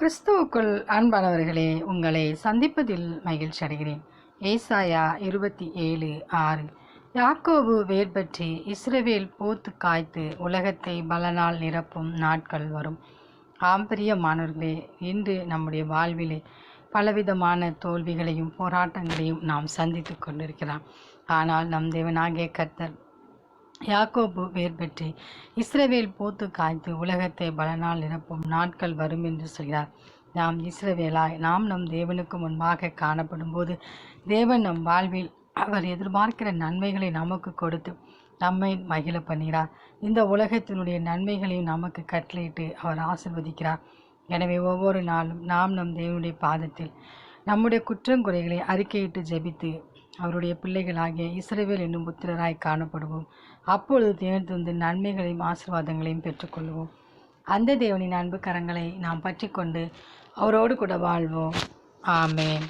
கிறிஸ்துவுக்குள் அன்பானவர்களே, உங்களை சந்திப்பதில் மகிழ்ச்சி அடைகிறேன். ஏசாயா 27:6. யாக்கோபு வேர்பற்றி இஸ்ரவேல் பூத்து காய்த்து உலகத்தை பலனால் நிரப்பும் நாட்கள் வரும். பிரியமானவர்களே, இன்று நம்முடைய வாழ்விலே பலவிதமான தோல்விகளையும் போராட்டங்களையும் நாம் சந்தித்து கொண்டிருக்கிறோம். ஆனால் நம் தேவனாகிய கர்த்தர் யாக்கோபு வேர் பெற்று இஸ்ரவேல் பூத்து காய்த்து உலகத்தை பலனால் நிரப்பும் நாட்கள் வரும் என்று சொல்கிறார். நாம் இஸ்ரவேலாய் நாம் நம் தேவனுக்கு முன்பாக காணப்படும் போது தேவன் நம் வாழ்வில் அவர் எதிர்பார்க்கிற நன்மைகளை நமக்கு கொடுத்து நம்மை மகிழ பண்ணுகிறார். இந்த உலகத்தினுடைய நன்மைகளையும் நமக்கு கட்டளையிட்டு அவர் ஆசிர்வதிக்கிறார். எனவே ஒவ்வொரு நாளும் நாம் நம் தேவனுடைய பாதத்தில் நம்முடைய குற்றங்குறைகளை அறிக்கையிட்டு ஜெபித்து அவருடைய பிள்ளைகளாகிய இஸ்ரவேல் என்னும் புத்திரராய் காணப்படுவோம். அப்பொழுது தேவன் நன்மைகளையும் ஆசீர்வாதங்களையும் பெற்றுக்கொள்வோம். அந்த தேவனின் அன்பு கரங்களை நாம் பற்றி கொண்டு அவரோடு கூட வாழ்வோம். ஆமென்.